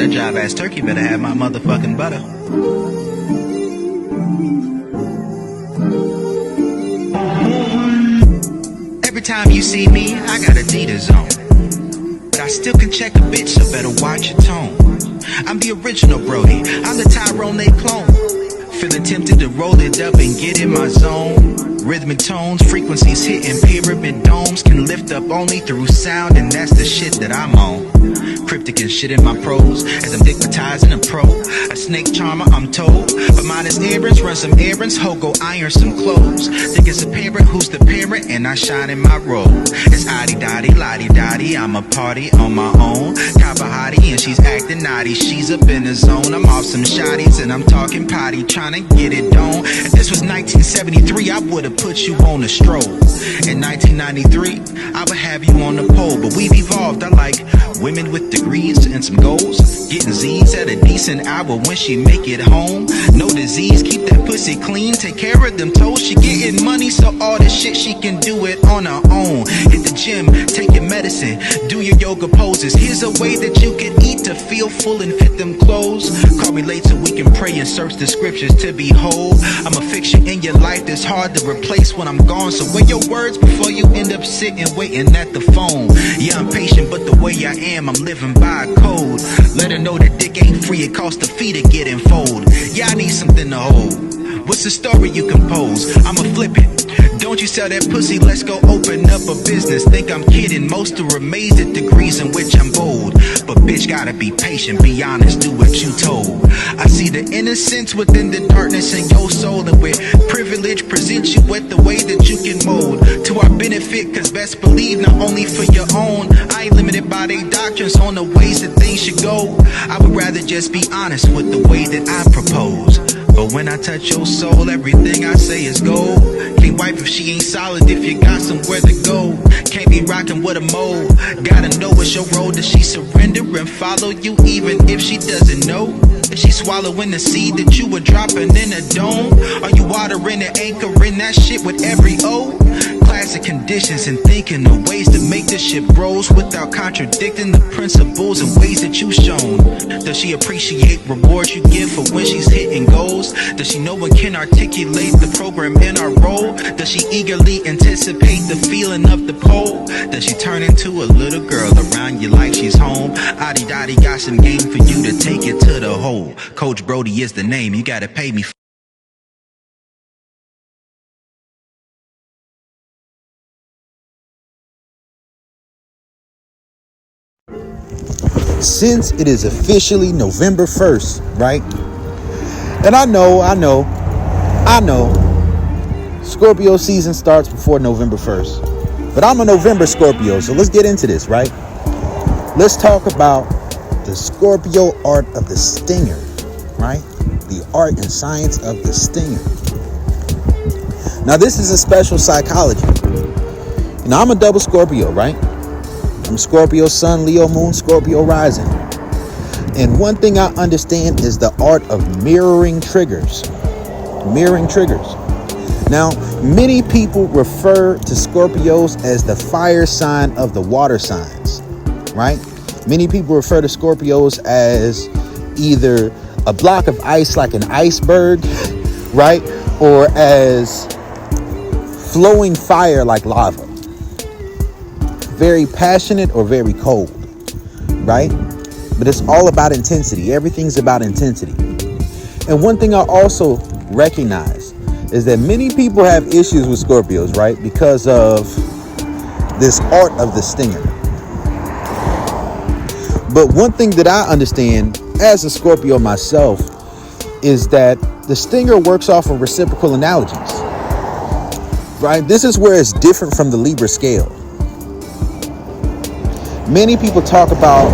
that jive ass turkey better have my motherfucking butter. Every time you see me, I got Adidas on, but I still can check a bitch, so better watch your tone. I'm the original Brody, I'm the Tyrone they clone. Feeling tempted to roll it up and get in my zone. Rhythmic tones, frequencies hitting pyramid domes, can lift up only through sound, and that's the shit that I'm on. Cryptic and shit in my prose, as I'm dignitizing a pro. A snake charmer, I'm told, but mine is errands, run some errands, ho go iron some clothes. Think it's apparent who's the parent, and I shine in my role. It's Adi Dotty, Lottie Dotty, I'm a party on my own. Copper hottie, and she's acting naughty, she's up in the zone. I'm off some shotties, and I'm talking potty, trying to get it done. If this was 1973, I would've put you on a stroll. In 1993, I would have you on the pole, but we've evolved. I like women with degrees and some goals, getting Z's at a decent hour when she make it home. No disease, keep that pussy clean, take care of them toes. She getting money, so all this shit she can do it on her own. Hit the gym, take your medicine, do your yoga poses. Here's a way that you can eat to feel full and fit them clothes. Call me late so we can pray and search the scriptures to be whole. I'm a fixture in your life that's hard to replace when I'm gone, so weigh your words before you end up sitting waiting at the phone. Yeah, I'm patient, but the way I am, I'm living by a code. Let her know that dick ain't free, it costs a fee to get infold. Yeah, I need something to hold. What's the story you compose? I'ma flip it. Don't you sell that pussy, let's go open up a business. Think I'm kidding, most are amazed at degrees in which I'm bold. But bitch, gotta be patient, be honest, do what you told. I see the innocence within the darkness in your soul, and with privilege present you with the way that you can mold to our benefit, cause best believe not only for your own. I ain't limited by they doctrines on the ways that things should go. I would rather just be honest with the way that I propose. But when I touch your soul, everything I say is gold. Can't wipe if she ain't solid, if you got somewhere to go. Can't be rocking with a mold. Gotta know what's your role. Does she surrender and follow you even if she doesn't know? Is she swallowing the seed that you were dropping in a dome? Are you watering and anchoring that shit with every O? Classic conditions and thinking of ways to make the ship grows without contradicting the principles and ways that you've shown. Does she appreciate rewards you give for when she's hitting goals? Does she know and can articulate the program in our role? Does she eagerly anticipate the feeling of the pole? Does she turn into a little girl around you like she's home? Adi Dotty got some game for you to take it to the hole. Coach Brody is the name, you gotta pay me. Since it is officially November 1st, right? And I know, Scorpio season starts before November 1st. But I'm a November Scorpio, so let's get into this, right? Let's talk about the Scorpio art of the stinger, right? The art and science of the stinger. Now, this is a special psychology. You know, I'm a double Scorpio, right? I'm Scorpio Sun, Leo Moon, Scorpio Rising. And one thing I understand is the art of mirroring triggers. Mirroring triggers. Now, many people refer to Scorpios as the fire sign of the water signs, right? Many people refer to Scorpios as either a block of ice like an iceberg, right? Or as flowing fire like lava. Very passionate or very cold, right? But it's all about intensity. Everything's about intensity. And one thing I also recognize is that many people have issues with Scorpios, right? Because of this art of the stinger. But one thing that I understand as a Scorpio myself is that the stinger works off of reciprocal analogies, right? This is where it's different from the Libra scale. Many people talk about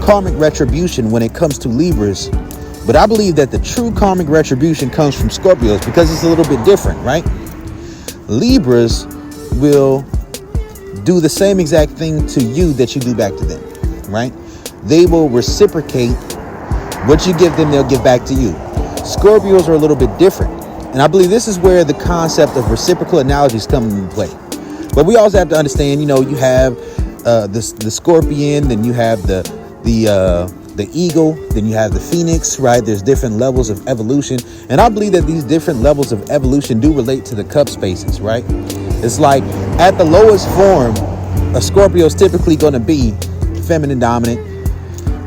karmic retribution when it comes to Libras, but I believe that the true karmic retribution comes from Scorpios because it's a little bit different, right? Libras will do the same exact thing to you that you do back to them, right? They will reciprocate what you give them, they'll give back to you. Scorpios are a little bit different, and I believe this is where the concept of reciprocal analogies come into play. But we also have to understand, you know, you have the scorpion, then you have the the eagle, then you have the phoenix, right? There's different levels of evolution. And I believe that these different levels of evolution do relate to the cup spaces, right? It's like at the lowest form, a Scorpio is typically going to be feminine dominant.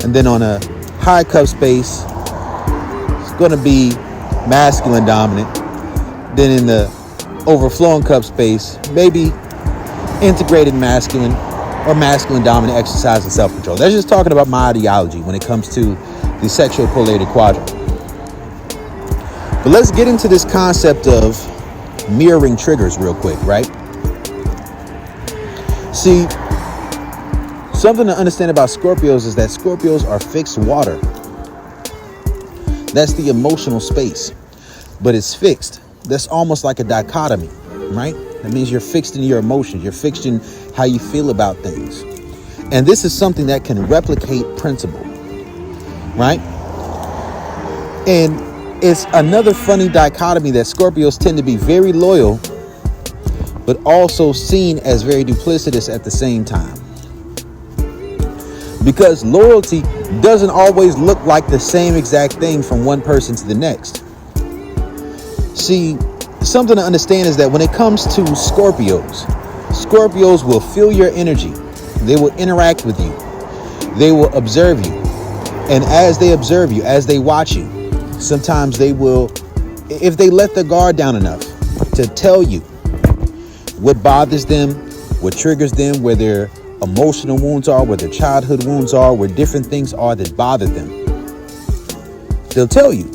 And then on a high cup space, it's going to be masculine dominant. Then in the overflowing cup space, maybe integrated masculine or masculine dominant exercise and self-control. That's just talking about my ideology when it comes to the sexual polarity quadrant. But let's get into this concept of mirroring triggers real quick, right? See, something to understand about Scorpios is that Scorpios are fixed water. That's the emotional space, but it's fixed. That's almost like a dichotomy, right? That means you're fixed in your emotions. You're fixed in how you feel about things. And this is something that can replicate principle, right? And it's another funny dichotomy that Scorpios tend to be very loyal, but also seen as very duplicitous at the same time. Because loyalty doesn't always look like the same exact thing from one person to the next. See, something to understand is that when it comes to Scorpios will feel your energy. They will interact with you. They will observe you. And as they observe you, as they watch you, sometimes they will, if they let the guard down enough to tell you what bothers them, what triggers them, where their emotional wounds are, where their childhood wounds are, where different things are that bother them, they'll tell you.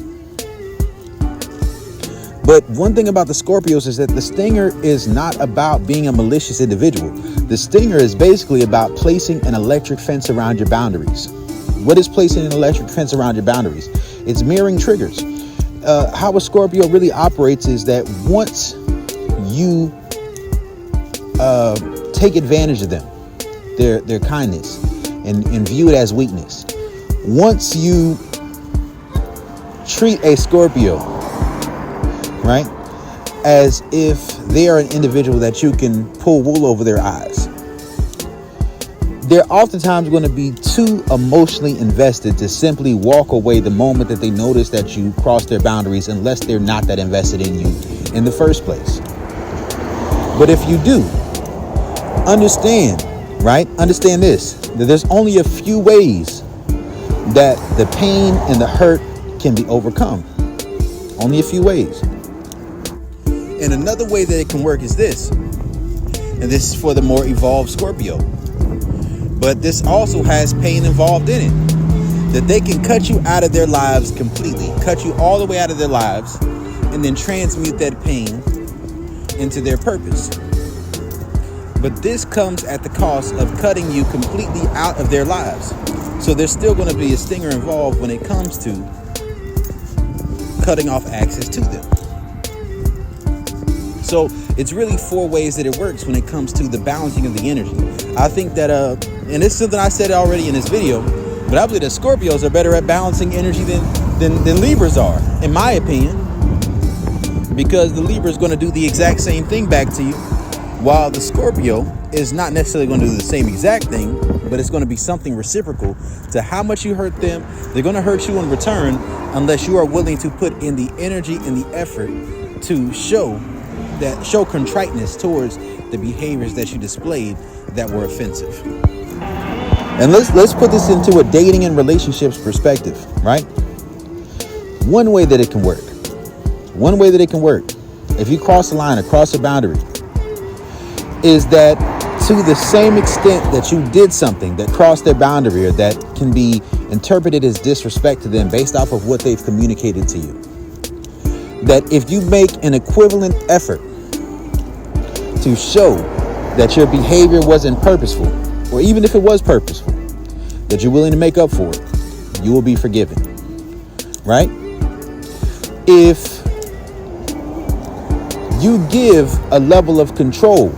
But one thing about the Scorpios is that the stinger is not about being a malicious individual. The stinger is basically about placing an electric fence around your boundaries. What is placing an electric fence around your boundaries? It's mirroring triggers. How a Scorpio really operates is that once you take advantage of them, their kindness, and view it as weakness, once you treat a Scorpio, right, as if they are an individual that you can pull wool over their eyes, they're oftentimes going to be too emotionally invested to simply walk away the moment that they notice that you cross their boundaries, unless they're not that invested in you in the first place. But if you do, understand this, that there's only a few ways that the pain and the hurt can be overcome. Only a few ways. And another way that it can work is this, and this is for the more evolved Scorpio, but this also has pain involved in it, that they can cut you out of their lives completely, cut you all the way out of their lives, and then transmute that pain into their purpose. But this comes at the cost of cutting you completely out of their lives. So there's still going to be a stinger involved when it comes to cutting off access to them. So it's really 4 ways that it works when it comes to the balancing of the energy. I think that, and it's something I said already in this video, but I believe that Scorpios are better at balancing energy than Libras are, in my opinion. Because the Libra is going to do the exact same thing back to you, while the Scorpio is not necessarily going to do the same exact thing, but it's going to be something reciprocal to how much you hurt them. They're going to hurt you in return unless you are willing to put in the energy and the effort to show contriteness towards the behaviors that you displayed that were offensive. And let's put this into a dating and relationships perspective, right? One way that it can work, if you cross the line, across a boundary, is that to the same extent that you did something that crossed their boundary or that can be interpreted as disrespect to them based off of what they've communicated to you, that if you make an equivalent effort to show that your behavior wasn't purposeful, or even if it was purposeful, that you're willing to make up for it, you will be forgiven, right? If you give a level of control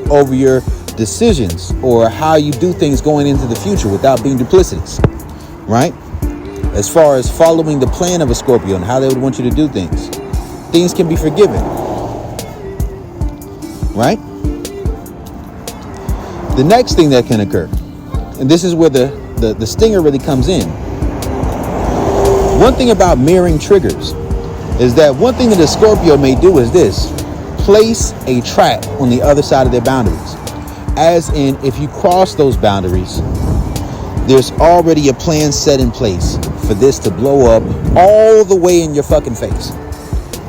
over your decisions or how you do things going into the future without being duplicitous, right? As far as following the plan of a Scorpio and how they would want you to do things, things can be forgiven, right? The next thing that can occur, and this is where the stinger really comes in, One thing about mirroring triggers is that one thing that a Scorpio may do is this: place a trap on the other side of their boundaries. As in, if you cross those boundaries, there's already a plan set in place for this to blow up all the way in your fucking face,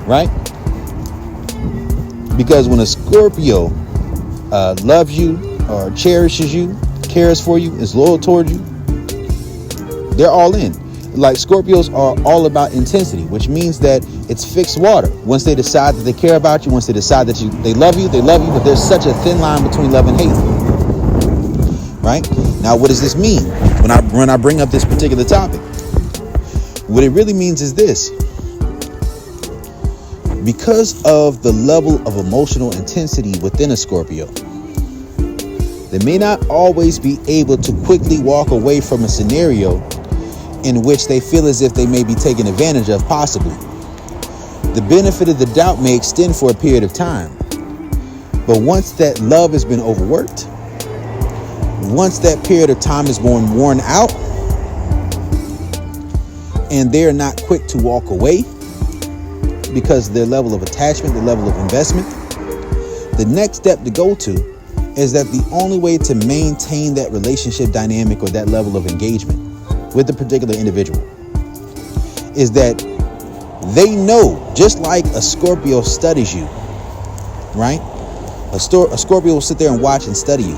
right? Because when a Scorpio loves you or cherishes you, cares for you, is loyal toward you, they're all in. Like, Scorpios are all about intensity, which means that it's fixed water. Once they decide that they care about you, once they decide that they love you, but there's such a thin line between love and hate. Right? Now, what does this mean when I bring up this particular topic? What it really means is this: because of the level of emotional intensity within a Scorpio, they may not always be able to quickly walk away from a scenario in which they feel as if they may be taken advantage of, possibly. The benefit of the doubt may extend for a period of time, but once that love has been overworked, once that period of time is worn out, and they're not quick to walk away because of their level of attachment, their level of investment, the next step to go to is that the only way to maintain that relationship dynamic or that level of engagement with the particular individual is that they know, just like a Scorpio studies you, right? A Scorpio will sit there and watch and study you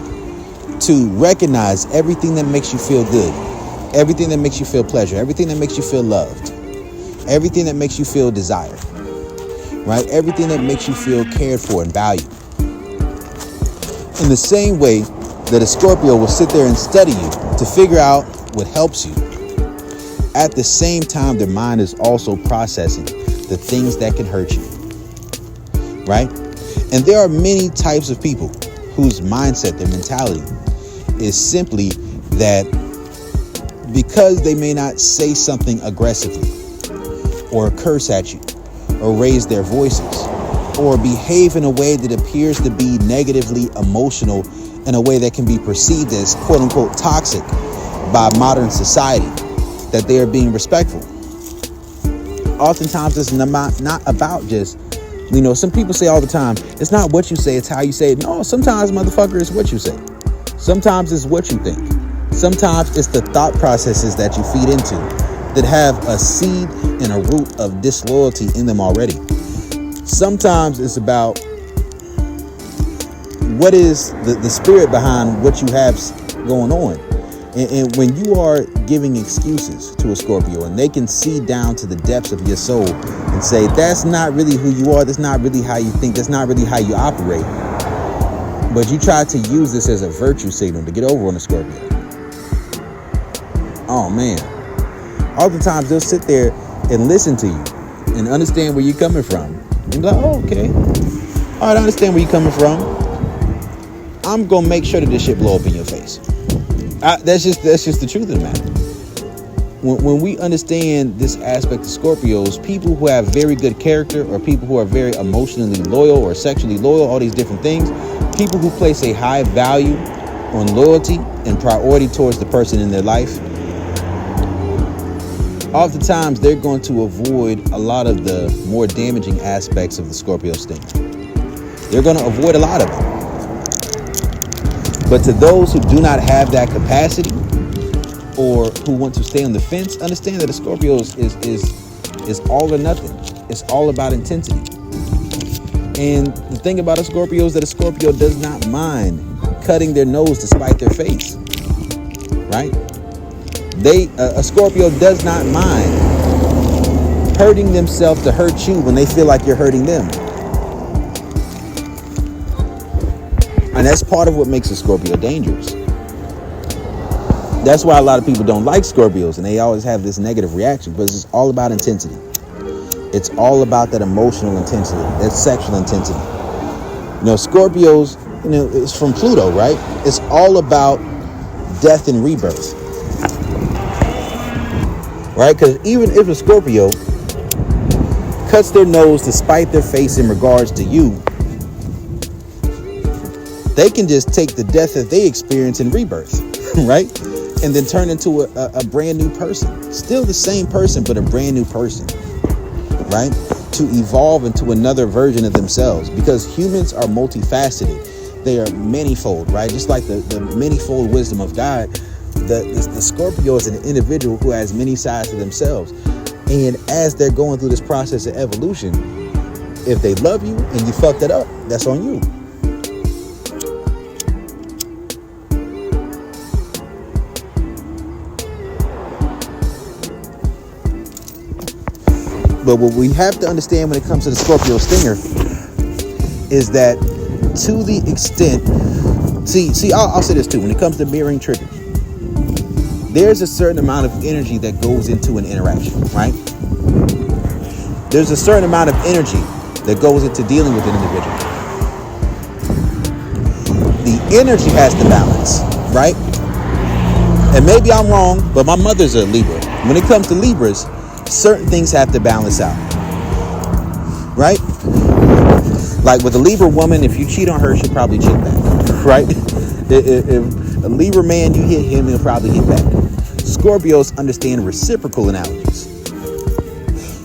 to recognize everything that makes you feel good, everything that makes you feel pleasure, everything that makes you feel loved, everything that makes you feel desired, right? Everything that makes you feel cared for and valued. In the same way that a Scorpio will sit there and study you to figure out what helps you, at the same time, their mind is also processing the things that can hurt you, right? And there are many types of people whose mindset, their mentality, is simply that because they may not say something aggressively or curse at you or raise their voices or behave in a way that appears to be negatively emotional in a way that can be perceived as quote unquote toxic by modern society, that they are being respectful. Oftentimes it's not about just, some people say all the time, it's not what you say, it's how you say it. No, sometimes, motherfucker, it's what you say. Sometimes it's what you think. Sometimes it's the thought processes that you feed into that have a seed and a root of disloyalty in them already. Sometimes it's about what is the spirit behind what you have going on. And when you are giving excuses to a Scorpio and they can see down to the depths of your soul and say, that's not really who you are, that's not really how you think, that's not really how you operate, but you try to use this as a virtue signal to get over on a Scorpio. Oh man. Oftentimes they'll sit there and listen to you and understand where you're coming from. And be like, oh, okay. All right, I understand where you're coming from. I'm going to make sure that this shit blow up in your face. That's just the truth of the matter. When we understand this aspect of Scorpios, people who have very good character or people who are very emotionally loyal or sexually loyal, all these different things, people who place a high value on loyalty and priority towards the person in their life, oftentimes they're going to avoid a lot of the more damaging aspects of the Scorpio stinger. They're going to avoid a lot of it. But to those who do not have that capacity or who want to stay on the fence, understand that a Scorpio is all or nothing. It's all about intensity. And the thing about a Scorpio is that a Scorpio does not mind cutting their nose to spite their face, right? A Scorpio does not mind hurting themselves to hurt you when they feel like you're hurting them. And that's part of what makes a Scorpio dangerous. That's why a lot of people don't like Scorpios and they always have this negative reaction, because it's all about intensity. It's all about that emotional intensity, that sexual intensity. Scorpios, it's from Pluto, right? It's all about death and rebirth. Right? Because even if a Scorpio cuts their nose to spite their face in regards to you, they can just take the death that they experience in rebirth, right? and then turn into a brand new person. Still the same person, but a brand new person, right? To evolve into another version of themselves, because humans are multifaceted. They are manifold, right? Just like the manifold wisdom of God, the Scorpio is an individual who has many sides to themselves. And as they're going through this process of evolution, if they love you and you fucked it up, that's on you. But what we have to understand when it comes to the Scorpio stinger is that, to the extent, I'll say this too, when it comes to mirroring triggers, there's a certain amount of energy that goes into an interaction, right? There's a certain amount of energy that goes into dealing with an individual. The energy has to balance, right? And maybe I'm wrong, but my mother's a Libra. When it comes to Libras, certain things have to balance out, right? Like with a Libra woman, if you cheat on her, she'll probably cheat back, right? If a Libra man, you hit him, he'll probably hit back. Scorpios understand reciprocal analogies.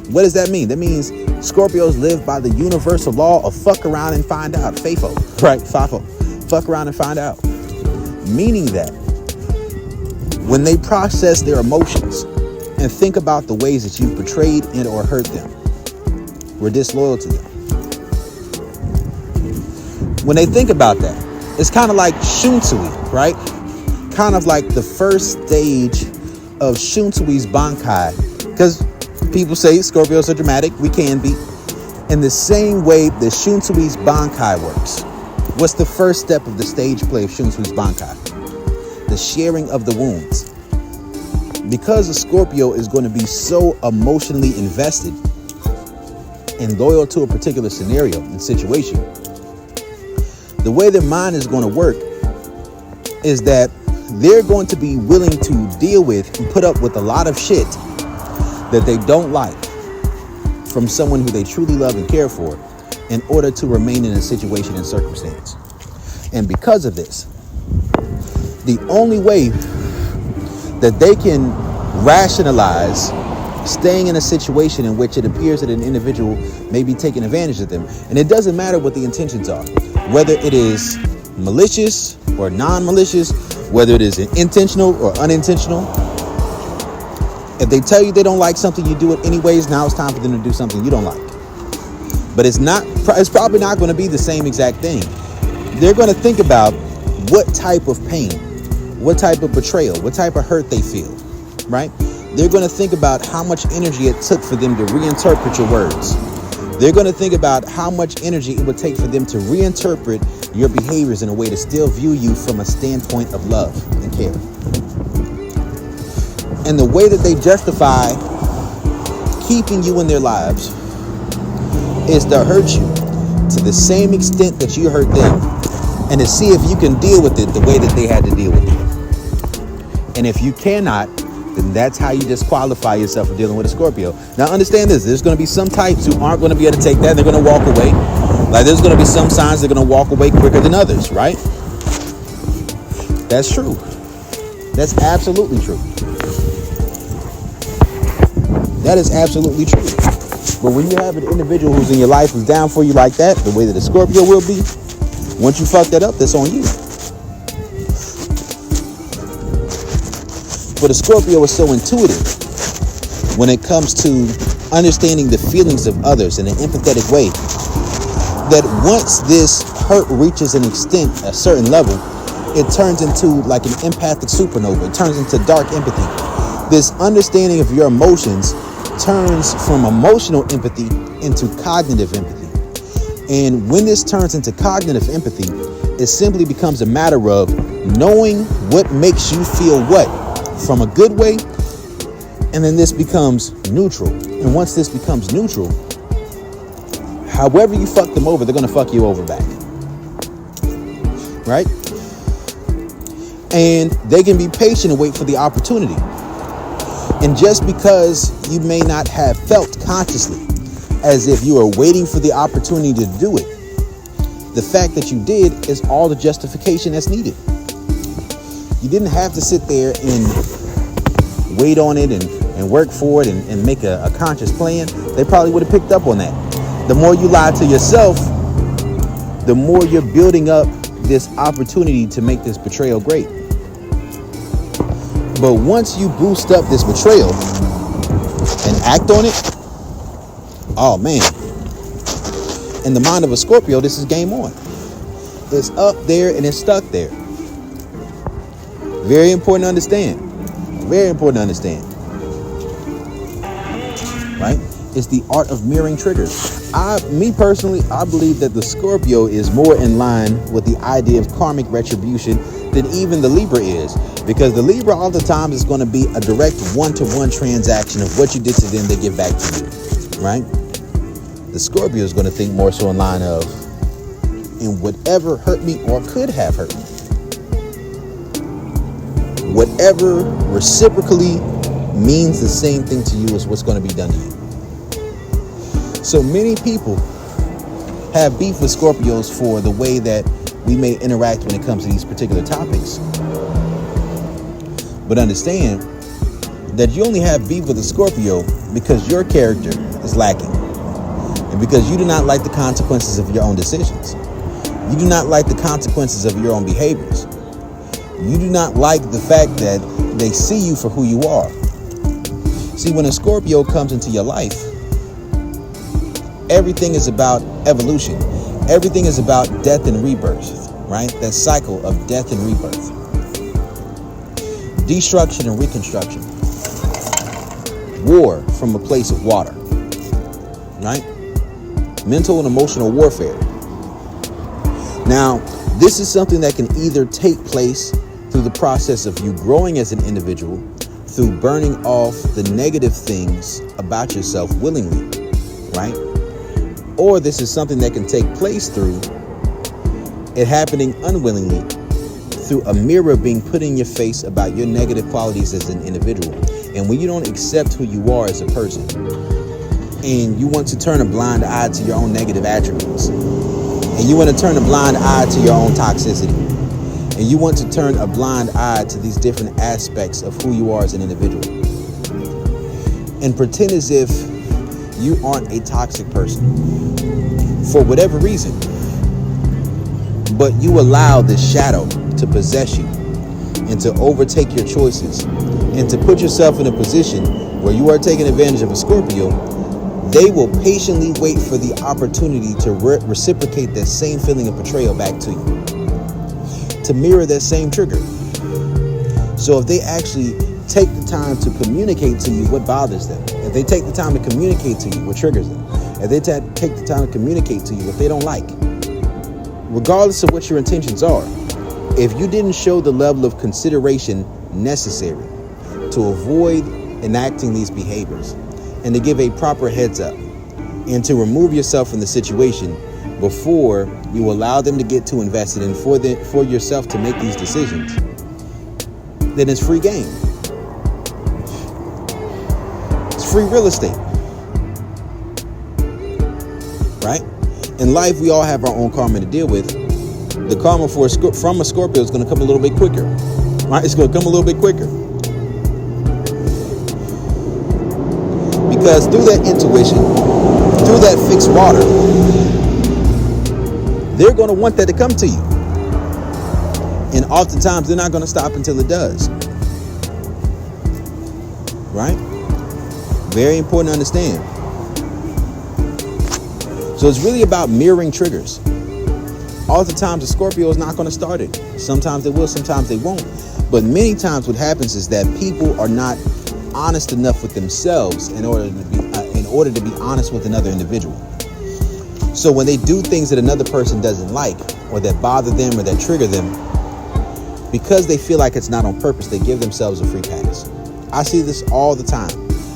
What does that mean? That means Scorpios live by the universal law of fuck around and find out. FAFO, right? FAFO. Fuck around and find out. Meaning that when they process their emotions and think about the ways that you've betrayed and or hurt them, were disloyal to them. When they think about that, it's kind of like Shunsui, right? Kind of like the first stage of Shunsui's Bankai. Because people say Scorpios are dramatic. We can be. In the same way that Shunsui's Bankai works. What's the first step of the stage play of Shunsui's Bankai? The sharing of the wounds. Because a Scorpio is going to be so emotionally invested and loyal to a particular scenario and situation, the way their mind is going to work is that they're going to be willing to deal with and put up with a lot of shit that they don't like from someone who they truly love and care for in order to remain in a situation and circumstance. And because of this, the only way that they can rationalize staying in a situation in which it appears that an individual may be taking advantage of them, and it doesn't matter what the intentions are, whether it is malicious or non-malicious, whether it is intentional or unintentional. If they tell you they don't like something, you do it anyways. Now it's time for them to do something you don't like. But it's probably not going to be the same exact thing. They're going to think about what type of pain, what type of betrayal, what type of hurt they feel, right? They're going to think about how much energy it took for them to reinterpret your words. They're going to think about how much energy it would take for them to reinterpret your behaviors in a way to still view you from a standpoint of love and care. And the way that they justify keeping you in their lives is to hurt you to the same extent that you hurt them, and to see if you can deal with it the way that they had to deal with it. And if you cannot, then that's how you disqualify yourself from dealing with a Scorpio. Now understand this, there's going to be some types who aren't going to be able to take that, and they're going to walk away. Like there's going to be some signs they're going to walk away quicker than others, right? That's true. That's absolutely true. That is absolutely true. But when you have an individual who's in your life who's down for you like that, the way that a Scorpio will be, once you fuck that up, that's on you. But a Scorpio is so intuitive when it comes to understanding the feelings of others in an empathetic way, that once this hurt reaches an extent, a certain level, it turns into like an empathic supernova. It turns into dark empathy. This understanding of your emotions turns from emotional empathy into cognitive empathy. And when this turns into cognitive empathy, it simply becomes a matter of knowing what makes you feel what from a good way. And then this becomes neutral. And once this becomes neutral, however you fuck them over, they're going to fuck you over back. Right? And they can be patient and wait for the opportunity. And just because you may not have felt consciously as if you were waiting for the opportunity to do it, the fact that you did is all the justification that's needed. You didn't have to sit there and wait on it and work for it and make a conscious plan. They probably would have picked up on that. The more you lie to yourself, the more you're building up this opportunity to make this betrayal great. But once you boost up this betrayal and act on it, oh man, in the mind of a Scorpio, this is game on. It's up there and it's stuck there. Very important to understand. Very important to understand. Right? It's the art of mirroring triggers. Me personally, I believe that the Scorpio is more in line with the idea of karmic retribution than even the Libra is. Because the Libra all the time is going to be a direct one-to-one transaction of what you did to them, they give back to you. Right? The Scorpio is going to think more so in line of, in whatever hurt me or could have hurt me. Whatever reciprocally means the same thing to you is what's going to be done to you. So many people have beef with Scorpios for the way that we may interact when it comes to these particular topics. But understand that you only have beef with a Scorpio because your character is lacking. And because you do not like the consequences of your own decisions. You do not like the consequences of your own behaviors. You do not like the fact that they see you for who you are. See, when a Scorpio comes into your life, everything is about evolution. Everything is about death and rebirth, right? That cycle of death and rebirth. Destruction and reconstruction. War from a place of water, right? Mental and emotional warfare. Now, this is something that can either take place through the process of you growing as an individual, through burning off the negative things about yourself willingly, right? Or this is something that can take place through it happening unwillingly, through a mirror being put in your face about your negative qualities as an individual. And when you don't accept who you are as a person, and you want to turn a blind eye to your own negative attributes, and you want to turn a blind eye to your own toxicity, and you want to turn a blind eye to these different aspects of who you are as an individual, and pretend as if you aren't a toxic person for whatever reason, but you allow this shadow to possess you and to overtake your choices and to put yourself in a position where you are taking advantage of a Scorpio, they will patiently wait for the opportunity to reciprocate that same feeling of betrayal back to you, to mirror that same trigger. So if they actually take the time to communicate to you what bothers them, if they take the time to communicate to you what triggers them, if they take the time to communicate to you what they don't like, regardless of what your intentions are, if you didn't show the level of consideration necessary to avoid enacting these behaviors and to give a proper heads up and to remove yourself from the situation before you allow them to get too invested and for yourself to make these decisions, then it's free game. It's free real estate. Right? In life, we all have our own karma to deal with. The karma from a Scorpio is going to come a little bit quicker. Right? It's going to come a little bit quicker. Because through that intuition, through that fixed water, they're going to want that to come to you. And oftentimes, they're not going to stop until it does. Right? Very important to understand. So it's really about mirroring triggers. Oftentimes, a Scorpio is not going to start it. Sometimes they will, sometimes they won't. But many times what happens is that people are not honest enough with themselves in order to be honest with another individual. So when they do things that another person doesn't like, or that bother them, or that trigger them, because they feel like it's not on purpose, they give themselves a free pass. I see this all the time.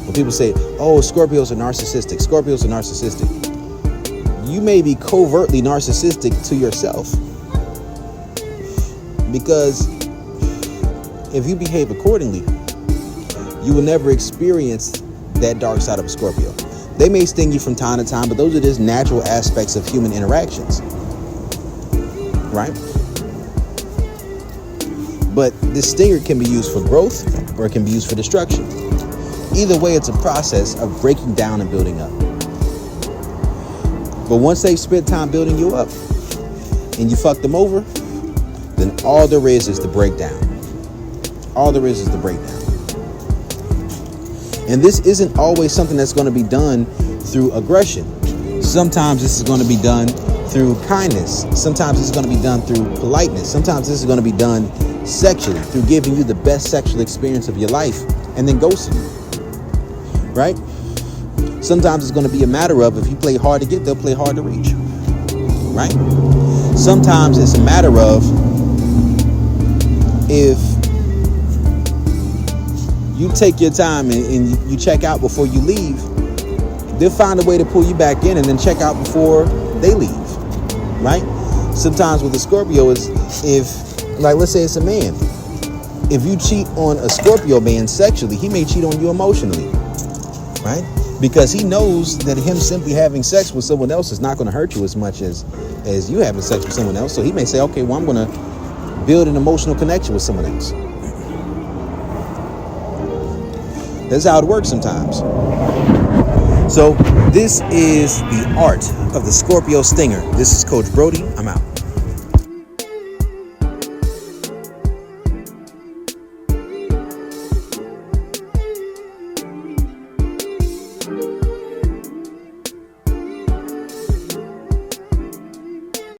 When people say, oh, Scorpios are narcissistic. Scorpios are narcissistic. You may be covertly narcissistic to yourself. Because if you behave accordingly, you will never experience that dark side of a Scorpio. They may sting you from time to time, but those are just natural aspects of human interactions. Right? But this stinger can be used for growth or it can be used for destruction. Either way, it's a process of breaking down and building up. But once they've spent time building you up and you fuck them over, then all there is the breakdown. All there is the breakdown. And this isn't always something that's going to be done through aggression. Sometimes this is going to be done through kindness. Sometimes this is going to be done through politeness. Sometimes this is going to be done sexually, through giving you the best sexual experience of your life and then ghosting you. Right? Sometimes it's going to be a matter of, if you play hard to get, they'll play hard to reach. Right? Sometimes it's a matter of, if you take your time and you check out before you leave, they'll find a way to pull you back in and then check out before they leave. Right? Sometimes with a Scorpio is, if, like, let's say it's a man. If you cheat on a Scorpio man sexually, he may cheat on you emotionally. Right? Because he knows that him simply having sex with someone else is not going to hurt you as much as you having sex with someone else. So he may say, okay, well, I'm going to build an emotional connection with someone else. That's how it works sometimes. So this is the art of the Scorpio stinger. This is Coach Brody. I'm out.